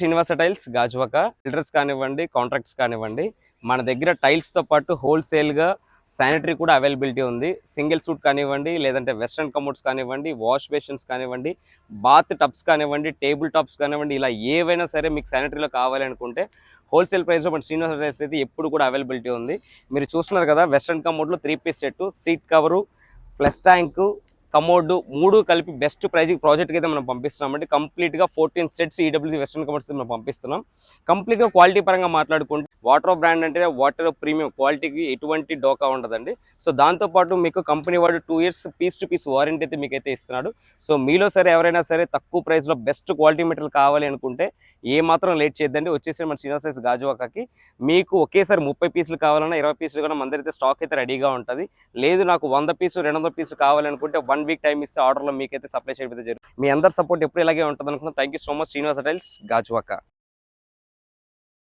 Srinivasa tiles Gajuwaka builders కానివ్వండి, contracts కానివ్వండి, మన దగ్గర టైల్స్తో పాటు హోల్సేల్గా శానిటరీ కూడా అవైలబిలిటీ ఉంది. సింగిల్ సూట్ కానివ్వండి, లేదంటే వెస్ట్రన్ కమోడ్స్ కానివ్వండి, వాష్ బేషన్స్ కానివ్వండి, బాత్ టబ్స్ కానివ్వండి, టేబుల్ టాప్స్ కానివ్వండి, ఇలా ఏవైనా సరే మీకు శానిటరీలో కావాలనుకుంటే హోల్సేల్ ప్రైస్లో మన శ్రీనివాస టైల్స్ అయితే ఎప్పుడు కూడా అవైలబిలిటీ ఉంది. మీరు చూస్తున్నారు కదా, వెస్ట్రన్ కమోడ్లో 3 piece set, seat cover, flush tank, commode 3 కలిపి బెస్ట్ ప్రైజ్ ప్రాజెక్ట్కి అయితే మనం పంపిస్తున్నామండి. కంప్లీట్గా 14 సెట్స్ ఈడబ్ల్యూసీ వెస్ట్రన్ కమోడ్స్ మనం పంపిస్తున్నాం. కంప్లీట్గా క్వాలిటీ పరంగా మాట్లాడుకుంటే వాటర్ బ్రాండ్ అంటే వాటర్ ప్రీమియం క్వాలిటీకి ఎటువంటి డోకా ఉండదండి. సో దాంతోపాటు మీకు కంపెనీ వాడు 2 years piece to piece warranty అయితే మీకైతే ఇస్తున్నాడు. సో మీలో సరే ఎవరైనా సరే తక్కువ ప్రైస్లో బెస్ట్ క్వాలిటీ మెటీరియల్ కావాలి అనుకుంటే ఏ మాత్రం లేట్ చేయొద్దండి. వచ్చేసి మన శ్రీనివాస టైల్స్ గాజువాకకి మీకు ఒకేసారి 30 పీసులు కావాలన్నా 20 పీసులు కూడా మన దగ్గర అయితే స్టాక్ అయితే రెడీగా ఉంటుంది. లేదు నాకు 100 పీసులు 200 పీసులు కావాలనుకుంటే 1 వీక్ టైం ఇస్తే ఆర్డర్లో మీకైతే సప్లై చేయడం జరుగుతుంది. మీ అందరి సపోర్ట్ ఎప్పుడు ఇలాగే ఉంటుంది అనుకున్నా. Thank you so much. Srinivasa tiles Gajuwaka.